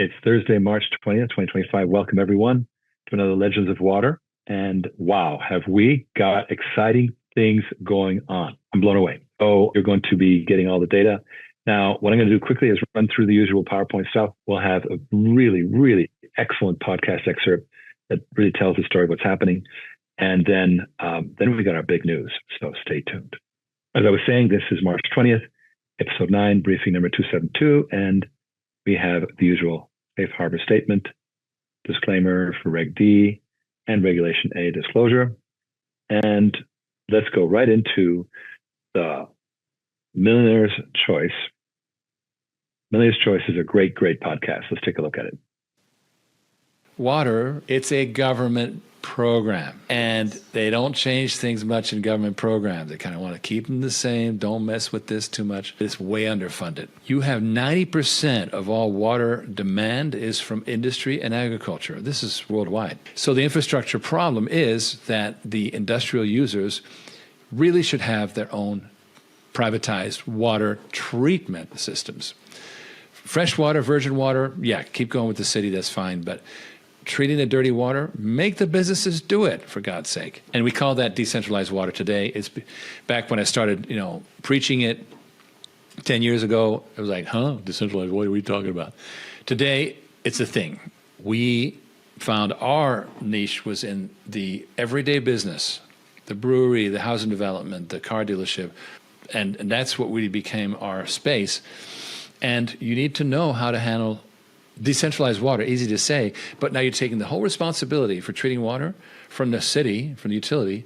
It's Thursday, March 20th, 2025. Welcome, everyone, to another Legends of Water. And wow, have we got exciting things going on. I'm blown away. So you're going to be getting all the data. Now, what I'm going to do quickly is run through the usual PowerPoint stuff. We'll have a really, really excellent podcast excerpt that really tells the story of what's happening. And then we got our big news. So stay tuned. As I was saying, this is March 20th, episode 9, briefing number 272. And we have the usual safe harbor statement, disclaimer for Reg D, and Regulation A disclosure. And let's go right into the Millionaires Choice. Millionaires Choice is a great, great podcast. Let's take a look at it. Water, it's a government program, and they don't change things much in government programs. They kind of want to keep them the same. Don't mess with this too much. It's way underfunded. You have 90% of all water demand is from industry and agriculture. This is worldwide. So the infrastructure problem is that the industrial users really should have their own privatized water treatment systems. Fresh water, virgin water, yeah, keep going with the city, that's fine, but treating the dirty water, make the businesses do it, for God's sake. And we call that decentralized water today. It's back when I started, preaching it 10 years ago, it was like, decentralized, what are we talking about? Today, it's a thing. We found our niche was in the everyday business, the brewery, the housing development, the car dealership, and that's what really became our space. And you need to know how to handle decentralized water, easy to say, but now you're taking the whole responsibility for treating water from the city, from the utility,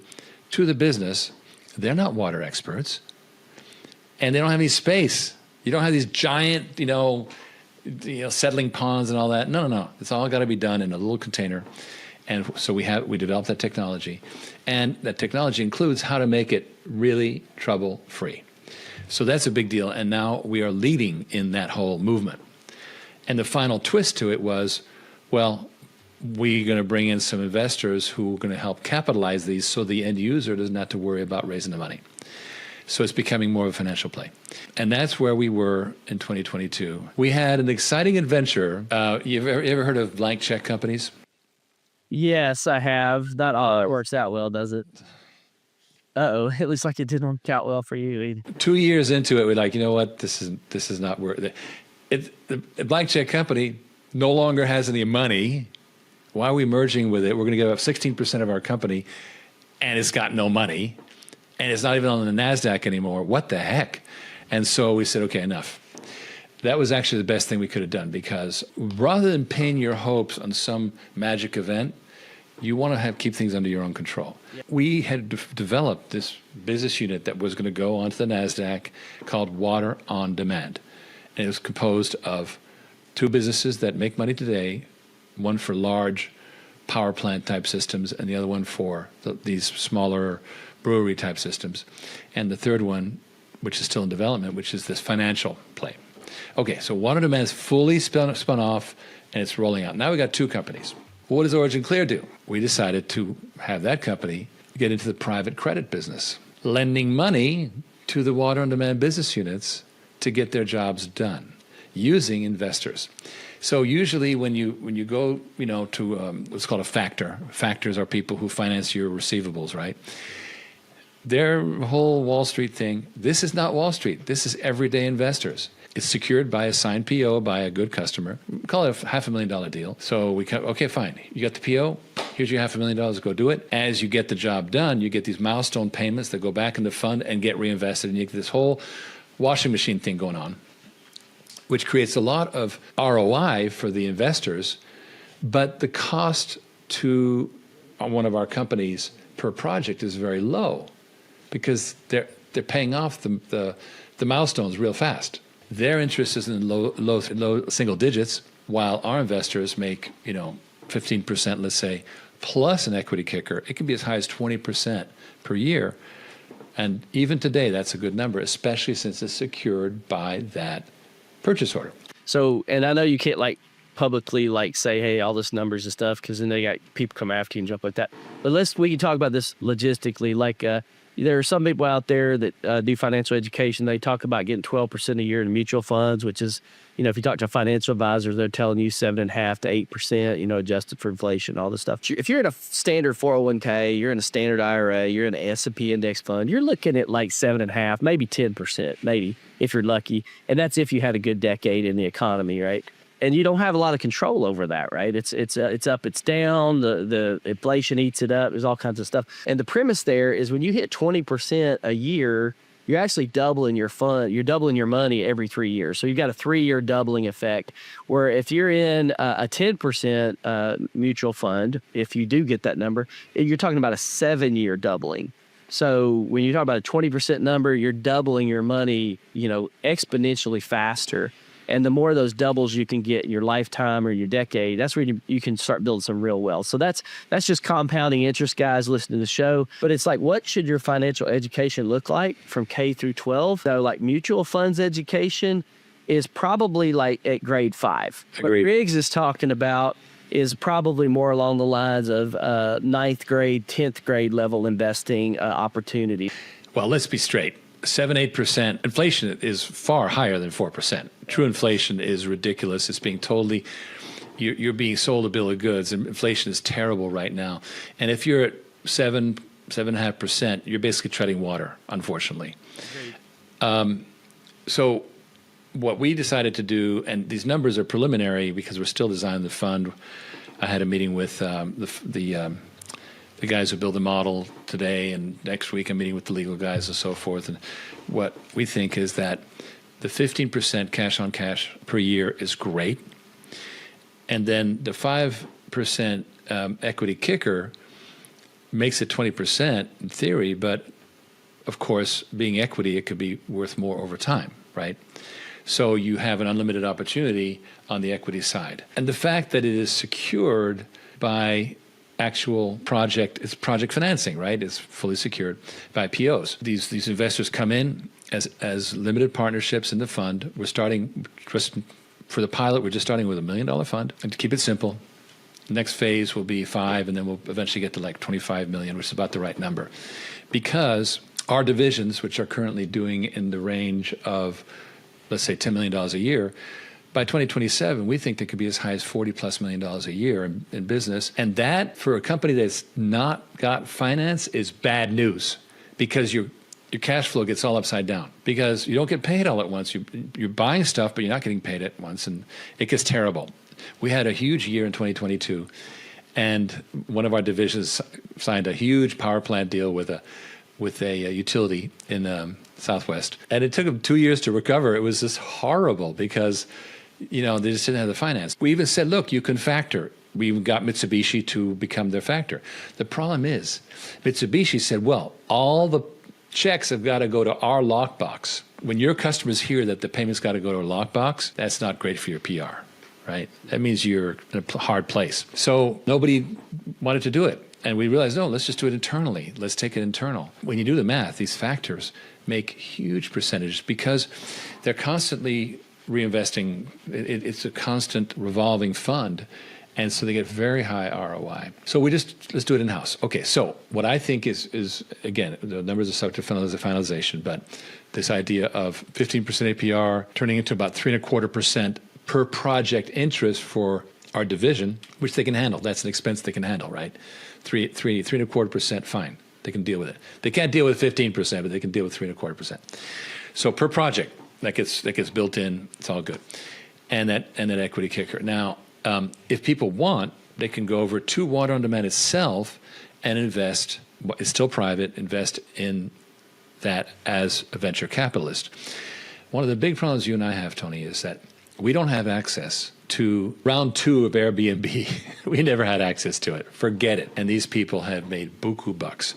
to the business. They're not water experts, and they don't have any space. You don't have these giant, settling ponds and all that. No. It's all got to be done in a little container. And so we developed that technology, and that technology includes how to make it really trouble-free. So that's a big deal, and now we are leading in that whole movement. And the final twist to it was, well, we're going to bring in some investors who are going to help capitalize these so the end user doesn't have to worry about raising the money. So it's becoming more of a financial play. And that's where we were in 2022. We had an exciting adventure. You ever heard of blank check companies? Yes, I have. Not all it works out well, does it? Uh-oh, it looks like it didn't work out well for you. 2 years into it, we're like, you know what, this is not worth it. The blank check company no longer has any money. Why are we merging with it? We're going to give up 16% of our company, and it's got no money, and it's not even on the NASDAQ anymore. What the heck? And so we said, okay, enough. That was actually the best thing we could have done, because rather than pin your hopes on some magic event, you want to keep things under your own control. Yep. We had developed this business unit that was going to go onto the NASDAQ called Water on Demand. And it was composed of two businesses that make money today, one for large power plant type systems and the other one for these smaller brewery type systems. And the third one, which is still in development, which is this financial play. Okay, so Water on Demand is fully spun off, and it's rolling out. Now we got two companies. What does OriginClear do? We decided to have that company get into the private credit business, lending money to the Water on Demand business units to get their jobs done using investors. So usually when you go to what's called a factor. Factors are people who finance your receivables, right? Their whole Wall Street thing, this is not Wall Street. This is everyday investors. It's secured by a signed PO by a good customer. Call it a $500,000 deal. So okay, fine. You got the PO. Here's your $500,000. Go do it. As you get the job done, you get these milestone payments that go back in the fund and get reinvested, and you get this whole washing machine thing going on, which creates a lot of ROI for the investors, but the cost to one of our companies per project is very low because they're paying off the milestones real fast. Their interest is in low single digits, while our investors make 15%, let's say, plus an equity kicker. It can be as high as 20% per year. And even today, that's a good number, especially since it's secured by that purchase order. So, and I know you can't publicly say, hey, all this numbers and stuff, because then they got people come after you and jump like that. But we can talk about this logistically. There are some people out there that do financial education. They talk about getting 12% a year in mutual funds, which is, if you talk to a financial advisor, they're telling you 7.5% to 8%, adjusted for inflation, all this stuff. If you're in a standard 401k, you're in a standard IRA, you're in an S&P index fund, you're looking at like 7.5%, maybe 10%, maybe if you're lucky. And that's if you had a good decade in the economy, right? And you don't have a lot of control over that, right? It's up, it's down. The inflation eats it up. There's all kinds of stuff. And the premise there is when you hit 20% a year, you're actually doubling your fund. You're doubling your money every 3 years. So you've got a 3-year doubling effect. Where if you're in a 10% mutual fund, if you do get that number, you're talking about a 7-year doubling. So when you talk about a 20% number, you're doubling your money, exponentially faster. And the more of those doubles you can get in your lifetime or your decade, that's where you can start building some real wealth. So that's just compounding interest, guys, listening to the show. But it's like, what should your financial education look like from K through 12? So like mutual funds education is probably like at grade 5. Agreed. What Riggs is talking about is probably more along the lines of 9th grade, 10th grade level investing opportunity. Well, let's be straight. 7-8%. Inflation is far higher than 4%. True inflation is ridiculous. It's being totally, you're being sold a bill of goods, and inflation is terrible right now. And if you're at 7.5%, you're basically treading water, unfortunately. So what we decided to do, and these numbers are preliminary because we're still designing the fund. I had a meeting with the guys who build the model today, and next week I'm meeting with the legal guys and so forth. And what we think is that the 15% cash on cash per year is great. And then the 5% equity kicker makes it 20% in theory, but of course, being equity, it could be worth more over time, right? So you have an unlimited opportunity on the equity side. And the fact that it is secured by actual project financing, right? It's fully secured by POs. These investors come in as limited partnerships in the fund. We're starting just for the pilot. We're just starting with $1 million fund, and to keep it simple, the next phase will be 5, and then we'll eventually get to like 25 million, which is about the right number, because our divisions, which are currently doing in the range of, let's say, $10 million a year. By 2027, we think they could be as high as $40+ million a year in business. And that, for a company that's not got finance, is bad news, because your cash flow gets all upside down, because you don't get paid all at once. You're buying stuff, but you're not getting paid at once, and it gets terrible. We had a huge year in 2022, and one of our divisions signed a huge power plant deal with a utility in Southwest. And it took them 2 years to recover. It was just horrible because they just didn't have the finance. We even said, look, you can factor. We even got Mitsubishi to become their factor. The problem is, Mitsubishi said, well, all the checks have got to go to our lockbox. When your customers hear that the payment's got to go to a lockbox, that's not great for your PR, right? That means you're in a hard place. So nobody wanted to do it. And we realized, no, let's just do it internally. Let's take it internal. When you do the math, these factors make huge percentages because they're constantly reinvesting. It's a constant revolving fund. And so they get very high ROI. So let's do it in-house. Okay, so what I think is again, the numbers are subject to finalization, but this idea of 15% APR turning into about 3.25% per project interest for our division, which they can handle. That's an expense they can handle, right? 3.25%, fine. They can deal with it. They can't deal with 15%, but they can deal with 3.25%. So per project, that gets built in. It's all good, and that equity kicker. Now, if people want, they can go over to Water on Demand itself and invest. It's still private. Invest in that as a venture capitalist. One of the big problems you and I have, Tony, is that we don't have access to round 2 of Airbnb. We never had access to it. Forget it. And these people have made buku bucks.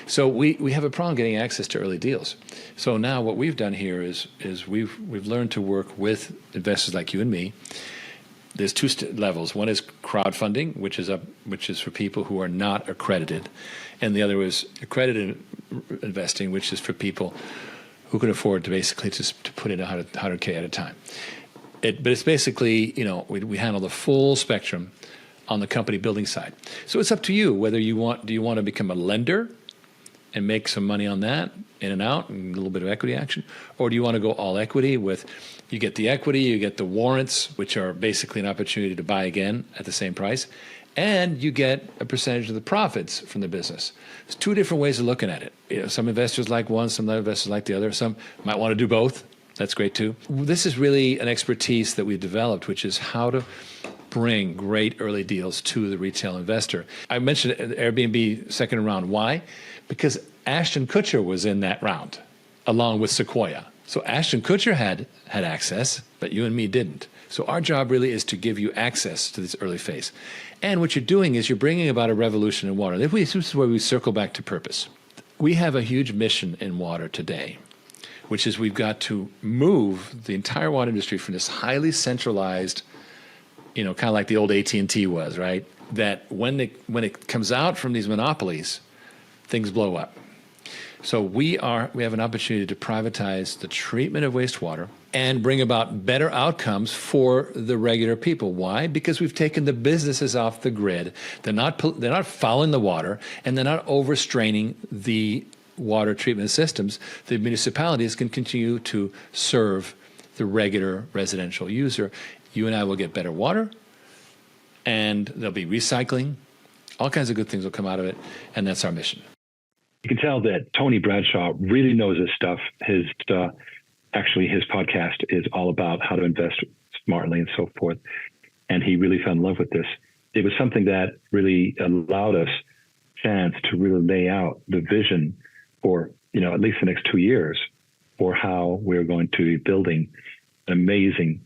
So we have a problem getting access to early deals. So now what we've done here is we've learned to work with investors like you and me. There's 2 levels. One is crowdfunding, which is for people who are not accredited, and the other is accredited investing, which is for people who can afford to basically to put in $100K at a time. But it's basically, we handle the full spectrum on the company building side. So it's up to you whether do you want to become a lender and make some money on that, in and out, and a little bit of equity action? Or do you want to go all equity with, you get the equity, you get the warrants, which are basically an opportunity to buy again at the same price, and you get a percentage of the profits from the business. There's two different ways of looking at it. Some investors like one, some other investors like the other. Some might want to do both. That's great too. This is really an expertise that we've developed, which is how to bring great early deals to the retail investor. I mentioned Airbnb second round. Why? Because Ashton Kutcher was in that round, along with Sequoia. So Ashton Kutcher had access, but you and me didn't. So our job really is to give you access to this early phase. And what you're doing is you're bringing about a revolution in water. This is where we circle back to purpose. We have a huge mission in water today, which is we've got to move the entire water industry from this highly centralized, kind of like the old AT&T was, right? That when it comes out from these monopolies, things blow up. So we have an opportunity to privatize the treatment of wastewater and bring about better outcomes for the regular people. Why? Because we've taken the businesses off the grid. They're not fouling the water, and they're not overstraining the water treatment systems. The municipalities can continue to serve the regular residential user. You and I will get better water, and there'll be recycling. All kinds of good things will come out of it, and that's our mission. You can tell that Tony Bradshaw really knows his stuff. His podcast is all about how to invest smartly and so forth. And he really fell in love with this. It was something that really allowed us chance to really lay out the vision for, at least the next 2 years for how we're going to be building an amazing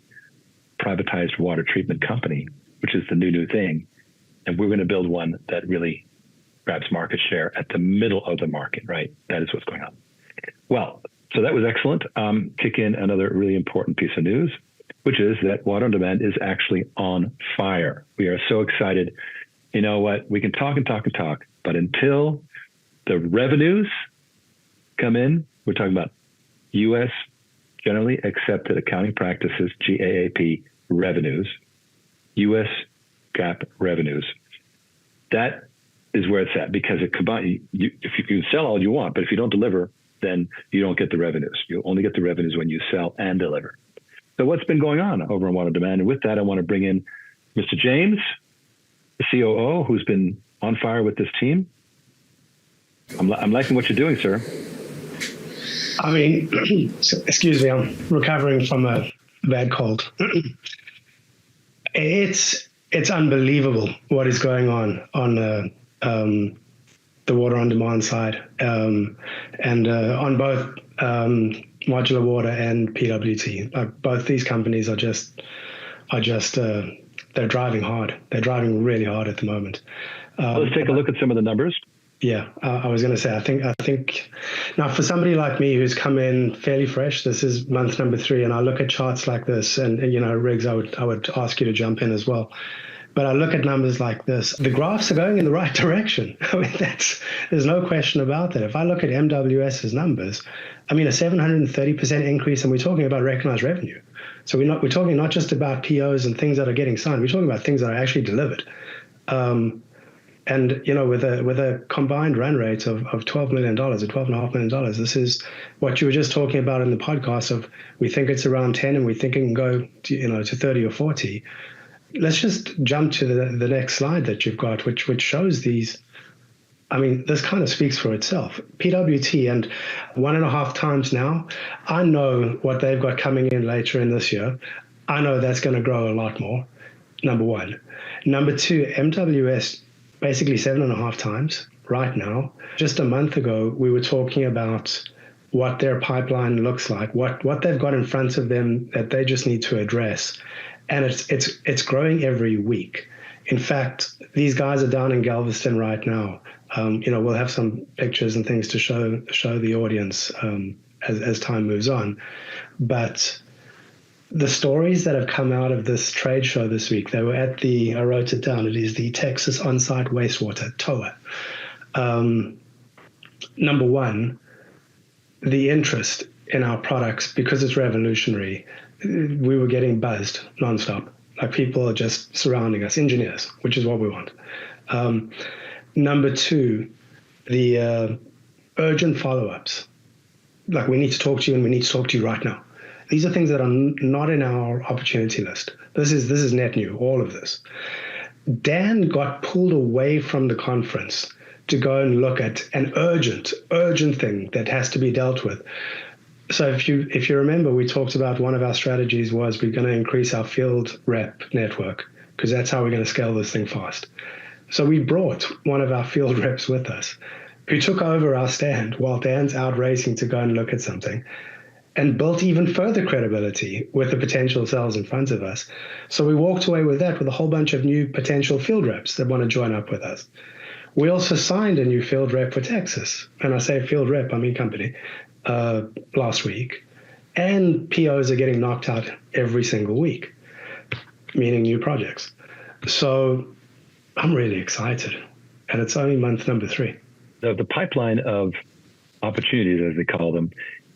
privatized water treatment company, which is the new thing. And we're going to build one that really grabs market share at the middle of the market, right? That is what's going on. Well, so that was excellent. Kick in another really important piece of news, which is that Water on Demand is actually on fire. We are so excited. You know what? We can talk and talk and talk, but until the revenues come in, we're talking about U.S. Generally Accepted Accounting Practices, GAAP revenues, U.S. GAAP revenues. That is where it's at, because if you can sell all you want, but if you don't deliver, then you don't get the revenues. You only get the revenues when you sell and deliver. So what's been going on over on Water on Demand? And with that, I want to bring in Mr. James, the COO, who's been on fire with this team. I'm liking what you're doing, sir. I mean, excuse me, I'm recovering from a bad cold. It's unbelievable what is going on the Water on Demand side, and on both Modular Water and PWT. Both these companies are just they're driving hard. They're driving really hard at the moment. Let's take a look at some of the numbers. Yeah, I was going to say, I think now for somebody like me who's come in fairly fresh, this is month number 3, and I look at charts like this, and Riggs, I would ask you to jump in as well. But I look at numbers like this, the graphs are going in the right direction. I mean, there's no question about that. If I look at MWS's numbers, I mean, a 730% increase, and we're talking about recognized revenue. So we're talking not just about POs and things that are getting signed, we're talking about things that are actually delivered. And, with a combined run rate of $12 million or $12.5 million, this is what you were just talking about in the podcast of, we think it's around 10 and we think it can go to 30 or 40. Let's just jump to the next slide that you've got, which shows these. I mean, this kind of speaks for itself. PWT, and 1.5 times now, I know what they've got coming in later in this year. I know that's going to grow a lot more, number one. Number two, MWS, basically 7.5 times right now. Just a month ago, we were talking about what their pipeline looks like, what they've got in front of them that they just need to address. And it's growing every week. In fact, these guys are down in Galveston right now. We'll have some pictures and things to show the audience as time moves on. But the stories that have come out of this trade show this week, they were at I wrote it down, it is the Texas On-Site Wastewater, TOA. Number one, the interest in our products, because it's revolutionary, we were getting buzzed nonstop. Like, people are just surrounding us, engineers, which is what we want. Number two, the urgent follow-ups. Like, we need to talk to you and we need to talk to you right now. These are things that are not in our opportunity list. This is net new, all of this. Dan got pulled away from the conference to go and look at an urgent thing that has to be dealt with. So if you remember, we talked about one of our strategies was we're going to increase our field rep network, because that's how we're going to scale this thing fast. So we brought one of our field reps with us, who took over our stand while Dan's out racing to go and look at something, and built even further credibility with the potential sales in front of us. So we walked away with that, with a whole bunch of new potential field reps that want to join up with us. We also signed a new field rep for Texas. And I say field rep, I mean company, last week. And POs are getting knocked out every single week, meaning new projects. So I'm really excited. And it's only month number 3. The pipeline of opportunities, as they call them,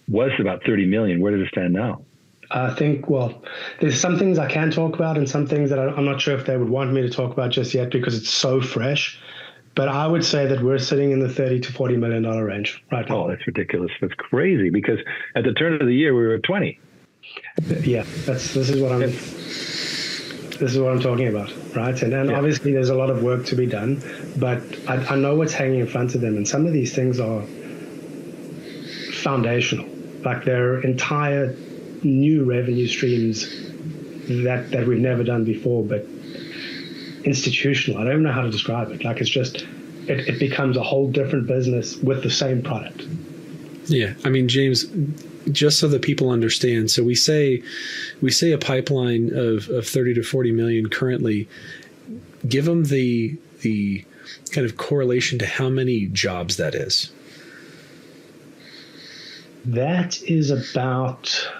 was about 30 million. Where does it stand now? I think, well, there's some things I can talk about and some things that I'm not sure if they would want me to talk about just yet because it's so fresh. But I would say that we're sitting in the $30 to $40 million range right now. Oh, that's ridiculous. That's crazy, because at the turn of the year, we were at 20. Yeah, this is what I'm talking about, right? And then obviously there's a lot of work to be done, but I know what's hanging in front of them. And some of these things are foundational, like they're entire new revenue streams that we've never done before, but institutional. I don't even know how to describe it. Like, it's just, it becomes a whole different business with the same product. Yeah. I mean, James, just so that people understand, so we say a pipeline of 30 to 40 million currently. Give them the kind of correlation to how many jobs that is. That is about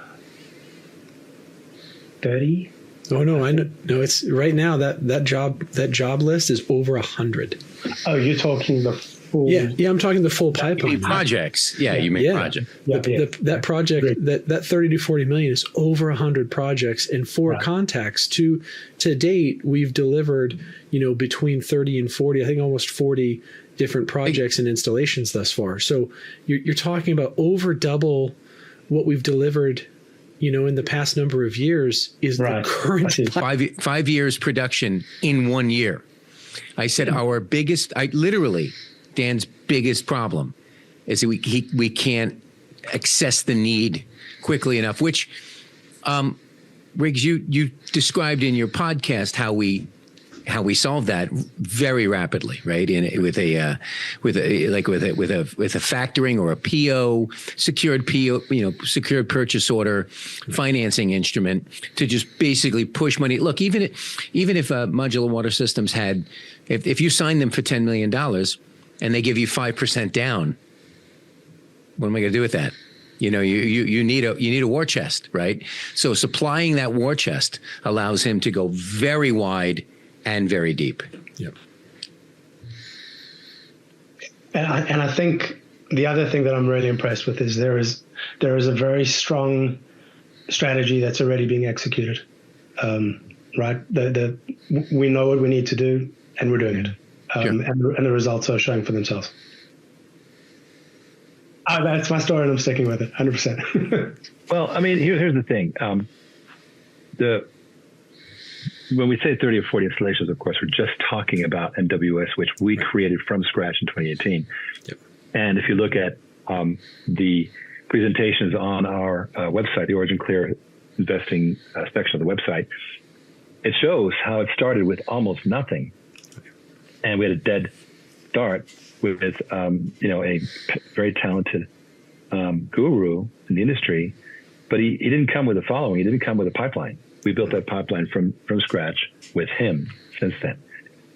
30. Oh no, I know. No, it's right now that job list is over 100. Oh, you're talking the full? Yeah, I'm talking the full pipeline. You mean projects? Yeah, you mean projects. That project, that 30 to 40 million is over 100 projects, and for context, to date, we've delivered between 30 and 40, I think almost 40 different projects and installations thus far. So you're talking about over double what we've delivered. In the past number of years is the current 5 years production in 1 year. I said Dan's biggest problem is that we can't access the need quickly enough, which, Riggs, you described in your podcast how we solve that very rapidly, right? With a factoring or a PO, secured purchase order financing instrument to just basically push money. Look, even if Modular Water Systems had, if you sign them for $10 million and they give you 5% down, what am I going to do with that? You need a war chest, right? So supplying that war chest allows him to go very wide and very deep. Yep. And I think the other thing that I'm really impressed with is there is a very strong strategy that's already being executed. Right? We know what we need to do, and we're doing it. And the results are showing for themselves. That's my story, and I'm sticking with it 100%. Well, I mean, here's the thing. When we say 30 or 40 installations, of course, we're just talking about NWS, which we created from scratch in 2018. Yep. And if you look at the presentations on our website, the OriginClear investing section of the website, it shows how it started with almost nothing. And we had a dead start with a very talented guru in the industry, but he didn't come with a following. He didn't come with a pipeline. We built that pipeline from scratch with him since then.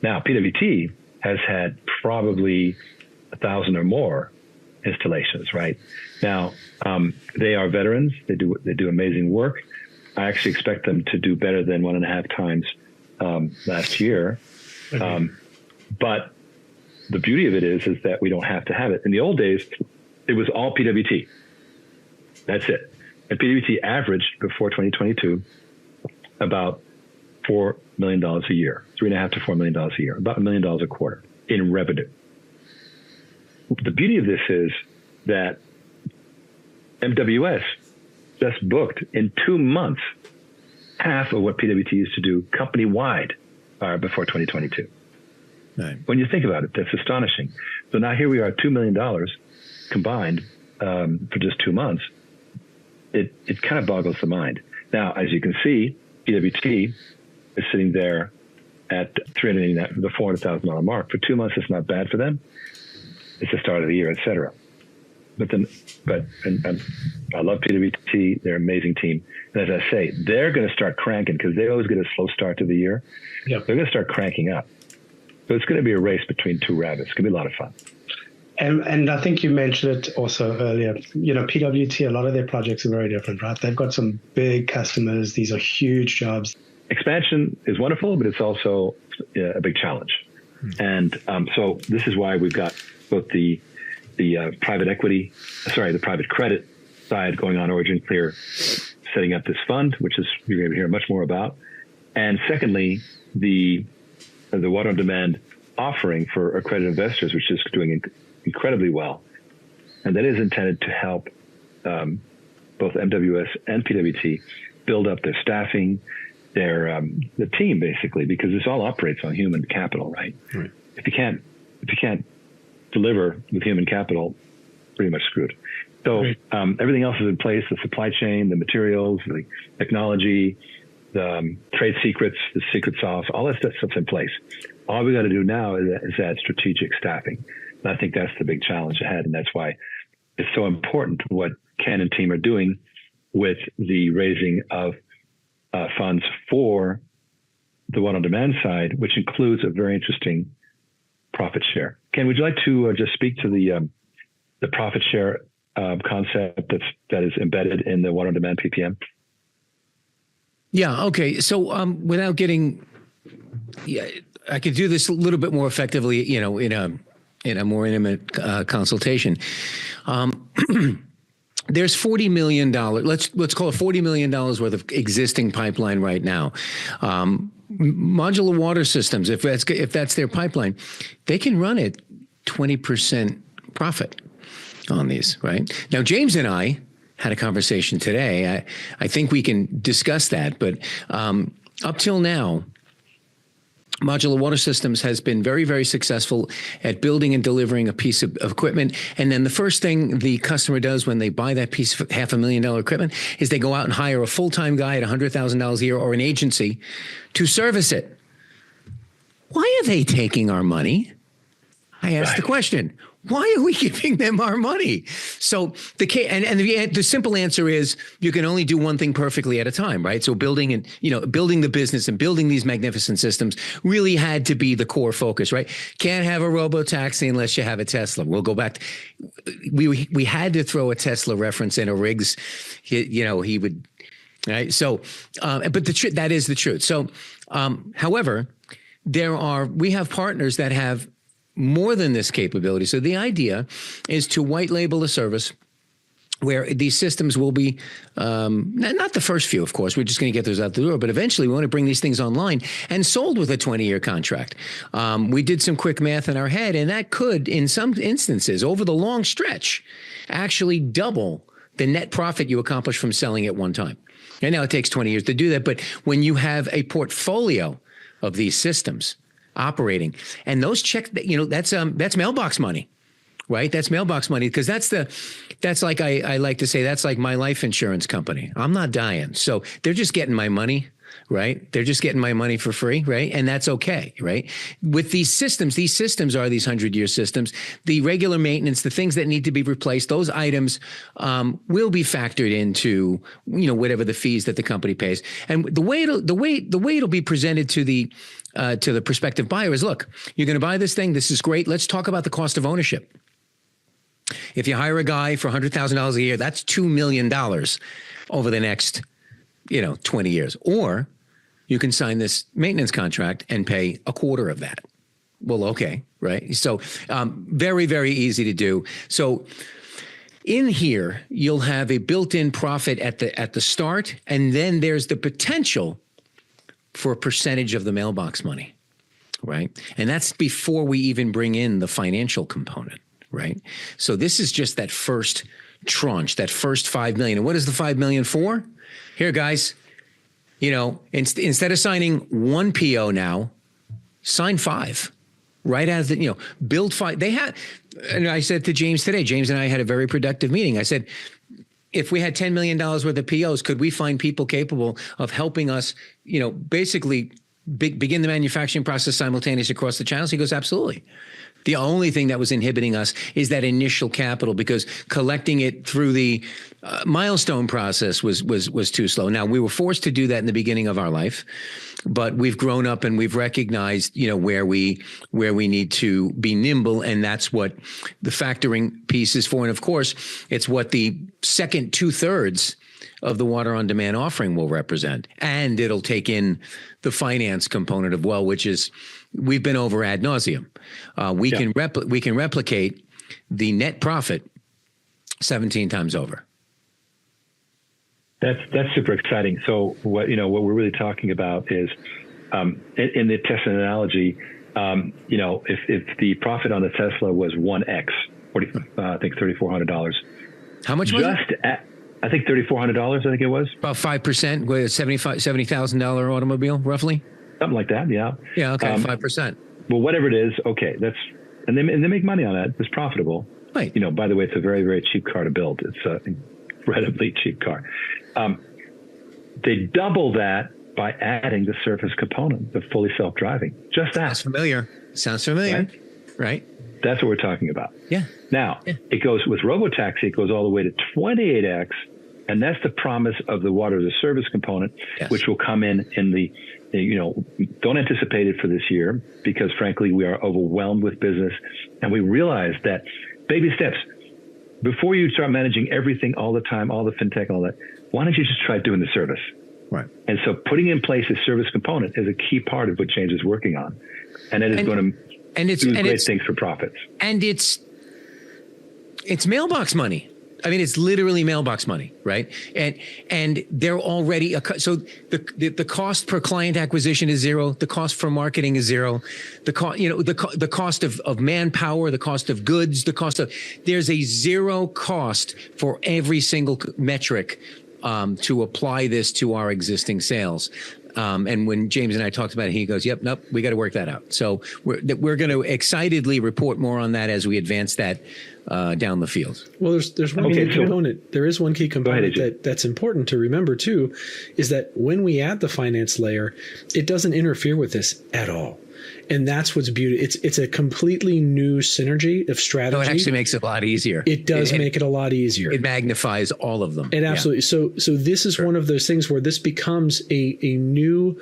Now, PWT has had probably 1,000 or more installations, right? Now, they are veterans. They do amazing work. I actually expect them to do better than 1.5 times last year. Okay. But the beauty of it is that we don't have to have it. In the old days, it was all PWT. That's it. And PWT averaged before 2022 about $4 million a year, $3.5 to $4 million a year, about $1 million a quarter in revenue. The beauty of this is that MWS just booked in 2 months half of what PWT used to do company-wide before 2022. Right. When you think about it, that's astonishing. So now here we are, $2 million combined for just 2 months. It kind of boggles the mind. Now, as you can see, PWT is sitting there at $389, the $400,000 mark. For 2 months, it's not bad for them. It's the start of the year, et cetera. But I love PWT. They're an amazing team. And as I say, they're going to start cranking because they always get a slow start to the year. Yep. They're going to start cranking up. So it's going to be a race between two rabbits. It's going to be a lot of fun. And I think you mentioned it also earlier. You know, PWT, a lot of their projects are very different, right? They've got some big customers. These are huge jobs. Expansion is wonderful, but it's also a big challenge. And so this is why we've got both the private credit side going on, OriginClear, setting up this fund, which is you're going to hear much more about. And secondly, the water on demand offering for accredited investors, which is doing incredibly well. And that is intended to help both MWS and PWT build up their staffing, the team basically, because this all operates on human capital, right? If you can't deliver with human capital, pretty much screwed. So everything else is in place: the supply chain, the materials, the technology, the trade secrets, the secret sauce, all that stuff's in place. All we got to do now is add strategic staffing. And I think that's the big challenge ahead. And that's why it's so important what Ken and team are doing with the raising of funds for the one-on-demand side, which includes a very interesting profit share. Ken, would you like to just speak to the profit share concept that is embedded in the one-on-demand PPM? Yeah. Okay. So without getting, I could do this a little bit more effectively, you know, in a more intimate consultation. There's $40 million. Let's call it $40 million worth of existing pipeline right now. Modular water systems, if that's their pipeline, they can run at 20% profit on these, right? Now, James and I had a conversation today. I think we can discuss that, but up till now, Modular Water Systems has been very, very successful at building and delivering a piece of equipment. And then the first thing the customer does when they buy that piece of $500,000 equipment is they go out and hire a full-time guy at $100,000 a year or an agency to service it. Why are they taking our money? I asked the question. Why are we giving them our money? So the simple answer is you can only do one thing perfectly at a time, right? So building the business and building these magnificent systems really had to be the core focus, right? Can't have a robo-taxi unless you have a Tesla. We'll go back. We had to throw a Tesla reference in a Riggs. He would, right? So, but that is the truth. So, however, we have partners that have more than this capability. So the idea is to white label a service where these systems will be, not the first few, of course, we're just going to get those out the door, but eventually we want to bring these things online and sold with a 20-year contract. We did some quick math in our head, and that could, in some instances, over the long stretch, actually double the net profit you accomplish from selling at one time. And now it takes 20 years to do that, but when you have a portfolio of these systems operating, and those checks, that's mailbox money, right? That's mailbox money, because that's like I like to say, that's like my life insurance company. I'm not dying, so they're just getting my money, right? They're just getting my money for free, right? And that's okay, right? With these systems are these 100-year systems. The regular maintenance, the things that need to be replaced, those items will be factored into whatever the fees that the company pays. And the way it'll be presented to the prospective buyer is, look, you're going to buy this thing. This is great. Let's talk about the cost of ownership. If you hire a guy for $100,000 a year, that's $2 million over the next 20 years. Or you can sign this maintenance contract and pay a quarter of that. Well, okay, right? So very, very easy to do. So in here, you'll have a built-in profit at the start, and then there's the potential for a percentage of the mailbox money, right? And that's before we even bring in the financial component, right? So this is just that first tranche, that first 5 million. And what is the 5 million for? Here, guys, you know, instead of signing one PO now, sign 5. Right out of the, you know, build 5. They had, and I said to James today, James and I had a very productive meeting. I said, if we had $10 million worth of POs, could we find people capable of helping us, you know, basically begin the manufacturing process simultaneously across the channels? He goes, absolutely. The only thing that was inhibiting us is that initial capital, because collecting it through the milestone process was too slow. Now, we were forced to do that in the beginning of our life, but we've grown up and we've recognized, you know, where we need to be nimble, and that's what the factoring piece is for. And of course, it's what the second 2/3 of the water on demand offering will represent, and it'll take in the finance component of well, which is we've been over ad nauseum. We can replicate the net profit 17 times over. That's super exciting. So what we're really talking about is in the Tesla analogy, you know, if the profit on the Tesla was 1x, I think $3,400. How much was it? I think $3,400. I think it was about 5%, with a $70,000 automobile, roughly. Something like that. Yeah. Yeah. Okay. 5%. Well, whatever it is. Okay. And they make money on that. It's profitable. Right. You know, by the way, it's a very, very cheap car to build. It's an incredibly cheap car. They double that by adding the service component, the fully self-driving. Just that. Sounds familiar. Right? That's what we're talking about. Yeah. Now, it goes with Robotaxi, it goes all the way to 28x, and that's the promise of the water as a service component, which will come in the, you know, don't anticipate it for this year because, frankly, we are overwhelmed with business, and we realize that baby steps. Before you start managing everything all the time, all the fintech, all that, why don't you just try doing the service? Right. And so putting in place a service component is a key part of what James is working on. And it is going to do great things for profits. And it's mailbox money. I mean, it's literally mailbox money, right? And they're already so the cost per client acquisition is zero. The cost for marketing is zero. The cost of manpower, the cost of goods, there's a zero cost for every single metric to apply this to our existing sales. And when James and I talked about it, he goes, nope, we got to work that out. So we're going to excitedly report more on that as we advance that down the field. Well, there's one key component. There is one key component that's important to remember too, is that when we add the finance layer, it doesn't interfere with this at all. And that's what's beautiful. It's a completely new synergy of strategy. So it actually makes it a lot easier. It does make it a lot easier. It magnifies all of them. It absolutely. So this is one of those things where this becomes a new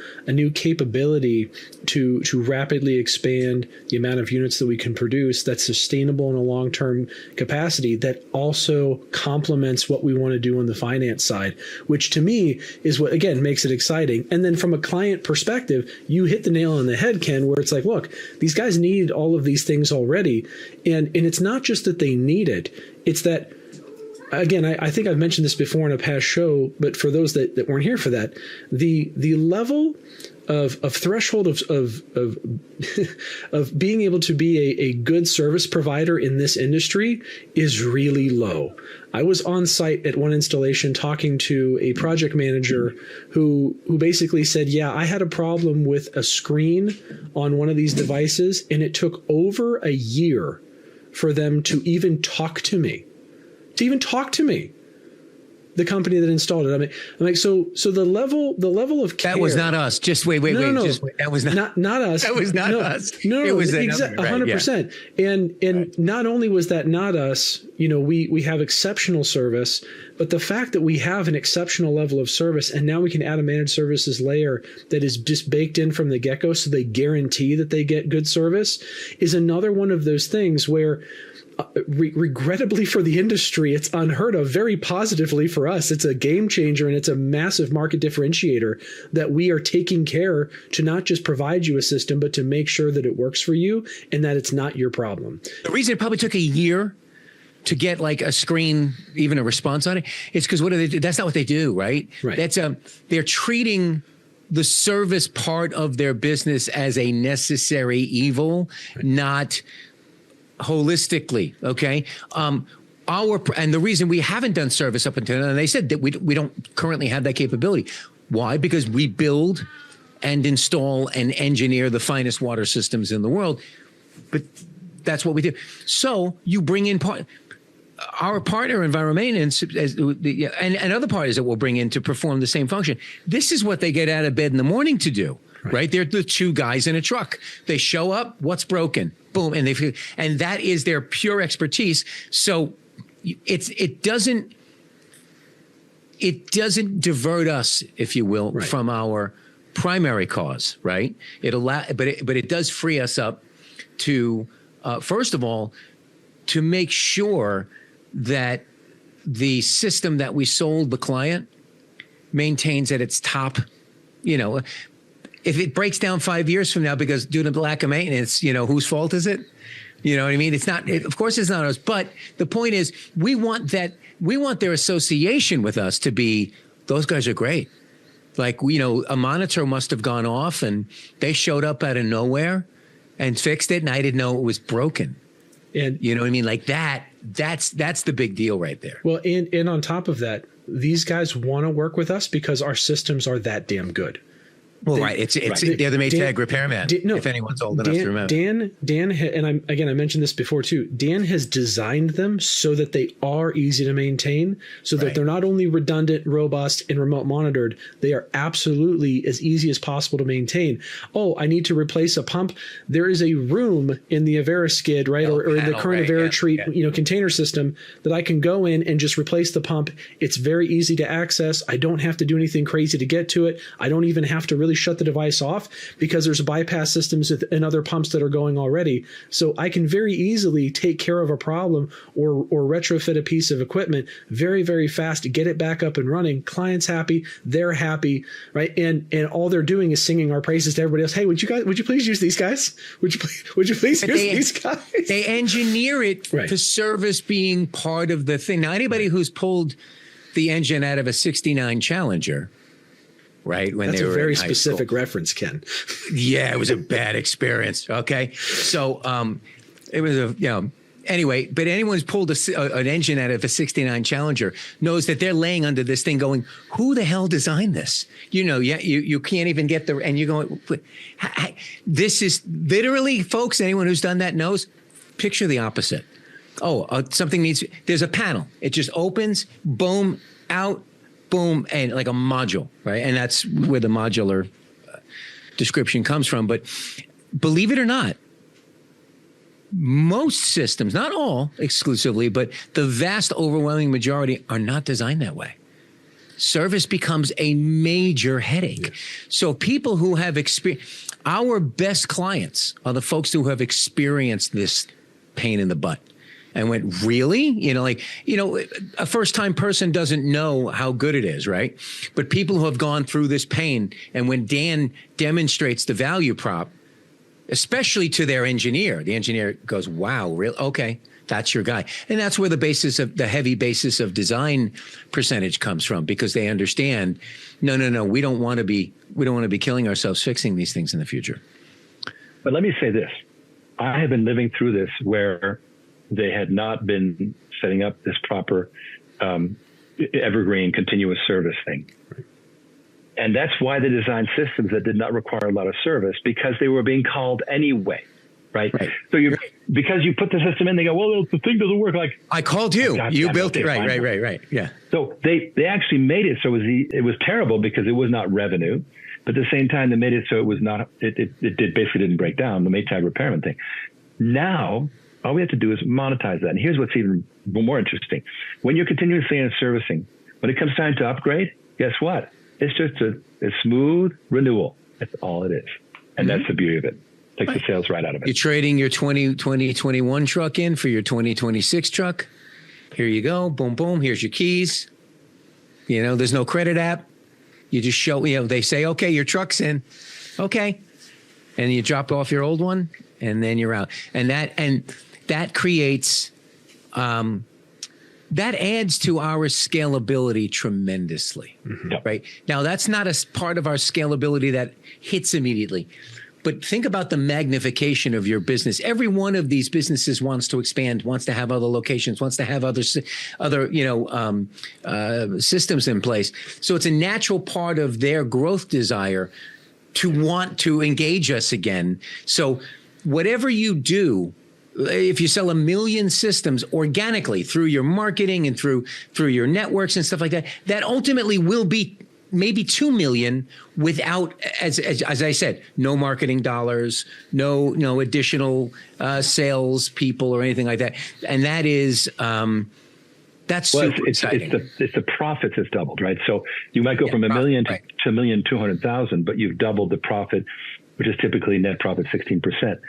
capability to rapidly expand the amount of units that we can produce that's sustainable in a long-term capacity that also complements what we want to do on the finance side, which to me is what, again, makes it exciting. And then from a client perspective, you hit the nail on the head, Ken, where it's like, look, these guys need all of these things already. And it's not just that they need it. It's that, again, I think I've mentioned this before in a past show, but for those that weren't here for that, the level of threshold of being able to be a good service provider in this industry is really low. I was on site at one installation talking to a project manager who basically said, yeah, I had a problem with a screen on one of these devices, and it took over a year for them to even talk to me. The company that installed it. I'm like, so the level of care. That was not us. Just wait. No. Just wait. That was not us. That was not us. No, it was 100%. And not only was that not us, you know, we have exceptional service, but the fact that we have an exceptional level of service, and now we can add a managed services layer that is just baked in from the get-go, so they guarantee that they get good service, is another one of those things where, regrettably for the industry, it's unheard of. Very positively for us, it's a game changer, and it's a massive market differentiator that we are taking care to not just provide you a system, but to make sure that it works for you and that it's not your problem. The reason it probably took a year to get like a screen, even a response on it, it's because what do they do? That's not what they do, right? That's they're treating the service part of their business as a necessary evil, not holistically. Okay. And the reason we haven't done service up until now, and they said that we don't currently have that capability. Why? Because we build and install and engineer the finest water systems in the world. But that's what we do. So you bring in our partner EnviroMaintenance and other parties that we'll bring in to perform the same function. This is what they get out of bed in the morning to do, right? They're the two guys in a truck. They show up, what's broken? Boom. And that is their pure expertise. So it doesn't divert us, if you will, from our primary cause, right? But it does free us up to, first of all, to make sure that the system that we sold the client maintains at its top. If it breaks down 5 years from now because due to lack of maintenance, whose fault is it? You know what I mean? It's not, of course it's not ours, but the point is we want their association with us to be, those guys are great. Like, a monitor must have gone off and they showed up out of nowhere and fixed it. And I didn't know it was broken. And you know what I mean? Like that's the big deal right there. Well, and on top of that, these guys want to work with us because our systems are that damn good. Well, they're the Maytag repairman. If anyone's old enough to remember. Dan, and I mentioned this before too. Dan has designed them so that they are easy to maintain, so that they're not only redundant, robust, and remote monitored. They are absolutely as easy as possible to maintain. Oh, I need to replace a pump. There is a room in the Avera skid, right, or in the current Avera treat, container system that I can go in and just replace the pump. It's very easy to access. I don't have to do anything crazy to get to it. I don't even have to really shut the device off because there's bypass systems and other pumps that are going already. So I can very easily take care of a problem or retrofit a piece of equipment very, very fast to get it back up and running. Client's happy, they're happy, right? And all they're doing is singing our praises to everybody else. Hey, would you please use these guys? Would you please use these guys? They engineer it for service being part of the thing. Now, anybody who's pulled the engine out of a 69 Challenger, right? When that's they were a very specific reference, Ken. Yeah, it was a bad experience. Okay. So it was anyway, but anyone who's pulled an engine out of a 69 Challenger knows that they're laying under this thing going, who the hell designed this? You can't even get and you're going, this is literally, folks, anyone who's done that knows, picture the opposite. There's a panel. It just opens, boom, out, boom, and like a module, right? And that's where the modular description comes from. But believe it or not, most systems, not all exclusively, but the vast overwhelming majority are not designed that way. Service becomes a major headache. So people who have our best clients are the folks who have experienced this pain in the butt. And went, really? A first-time person doesn't know how good it is, right? But people who have gone through this pain, and when Dan demonstrates the value prop, especially to their engineer, the engineer goes, wow, really? Okay, that's your guy. And that's where the heavy basis of design percentage comes from, because they understand, no, we don't want to be killing ourselves fixing these things in the future. But let me say this. I have been living through this where they had not been setting up this proper evergreen continuous service thing. And that's why they designed systems that did not require a lot of service, because they were being called anyway, right? So because you put the system in, they go, well, the thing doesn't work. Like, I called you. You built it. Right. Yeah. So they actually made it so it was terrible because it was not revenue. But at the same time, they made it so it was not, it basically didn't break down, the Maytag repairman thing. Now, all we have to do is monetize that. And here's what's even more interesting. When you're continuously in servicing, when it comes time to upgrade, guess what? It's just a smooth renewal. That's all it is. And that's the beauty of it. Takes the sales right out of it. You're trading your 2021 truck in for your 2026 truck. Here you go. Boom, boom. Here's your keys. There's no credit app. You just show, they say, okay, your truck's in. Okay. And you drop off your old one and then you're out. And that creates, that adds to our scalability tremendously, right? Now, that's not a part of our scalability that hits immediately. but think about the magnification of your business. Every one of these businesses wants to expand, wants to have other locations, wants to have other systems in place. So it's a natural part of their growth desire to want to engage us again. So whatever you do, if you sell 1 million systems organically through your marketing and through your networks and stuff like that, that ultimately will be maybe 2 million without, as I said, no marketing dollars, no additional sales people or anything like that. And that is that's super exciting. It's the profits that's doubled, right? So you might go from 1 million to 1,200,000, but you've doubled the profit, which is typically net profit 16%.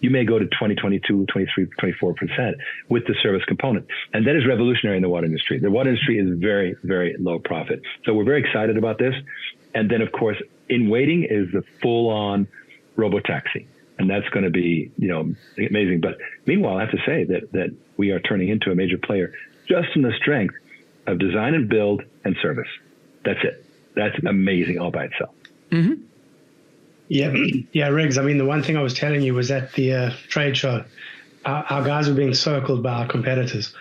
You may go to 20, 22, 23, 24% with the service component. And that is revolutionary in the water industry. The water industry is very, very low profit. So we're very excited about this. And then, of course, in waiting is the full-on robotaxi. And that's going to be, amazing. But meanwhile, I have to say that we are turning into a major player just from the strength of design and build and service. That's it. That's amazing all by itself. Mm-hmm. Yeah, Riggs. I mean, the one thing I was telling you was at the trade show, our guys were being circled by our competitors.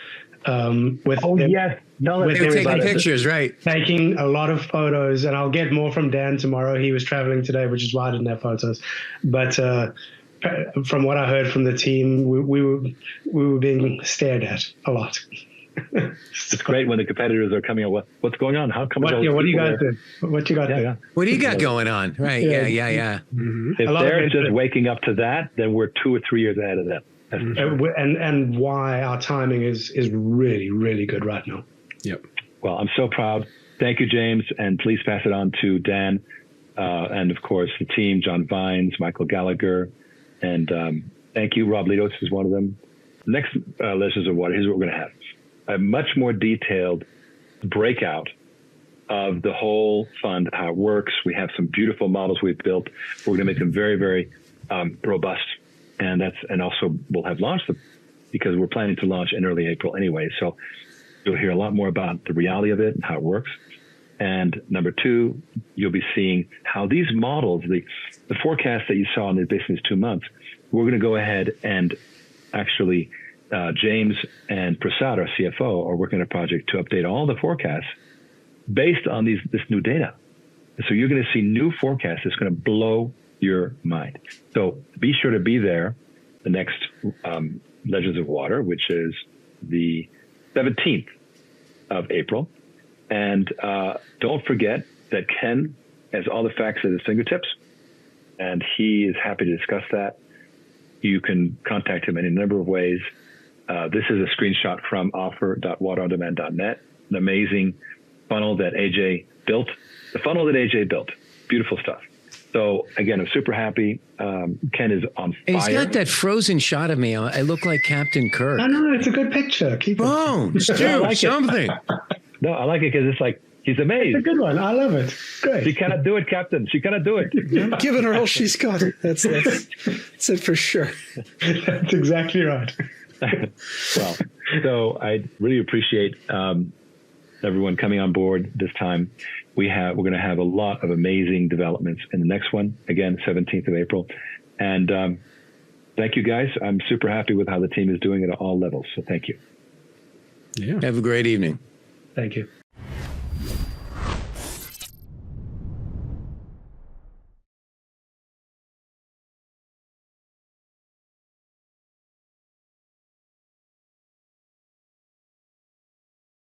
Yes. No, they were taking pictures, right? Taking a lot of photos, and I'll get more from Dan tomorrow. He was traveling today, which is why I didn't have photos. But from what I heard from the team, we were being stared at a lot. It's great when the competitors are coming out. What's going on? How come? What do you guys do? What you got there? Yeah. What do you got going on? Right? Yeah. Mm-hmm. If they're just waking up to that, then we're 2 or 3 years ahead of them. And why our timing is really, really good right now. Yep. Well, I'm so proud. Thank you, James, and please pass it on to Dan, and of course the team: John Vines, Michael Gallagher, and thank you, Rob Litos is one of them. Next Legends of Water. Here's what we're going to have. A much more detailed breakout of the whole fund, how it works. We have some beautiful models we've built. We're going to make them very, very robust, and also we'll have launched them because we're planning to launch in early April anyway. So you'll hear a lot more about the reality of it and how it works. And number 2, you'll be seeing how these models, the forecast that you saw in the business 2 months, we're going to go ahead and actually. James and Prasad, our CFO, are working on a project to update all the forecasts based on this new data. So you're going to see new forecasts that's going to blow your mind. So be sure to be there the next Legends of Water, which is the 17th of April. And don't forget that Ken has all the facts at his fingertips, and he is happy to discuss that. You can contact him in a number of ways. This is a screenshot from offer.waterondemand.net, an amazing funnel that AJ built. The funnel that AJ built. Beautiful stuff. So, again, I'm super happy. Ken is on fire. And he's got that frozen shot of me. I look like Captain Kirk. I know, it's a good picture. Keep it. Bones, do like something. No, I like it because it's like, he's amazed. It's a good one. I love it. Great. She cannot do it, Captain. She cannot do it. Giving her all she's got. That's it for sure. That's exactly right. Well, so I really appreciate everyone coming on board this time. We're going to have a lot of amazing developments in the next one, again, 17th of April. And thank you, guys. I'm super happy with how the team is doing at all levels. So thank you. Yeah. Have a great evening. Thank you.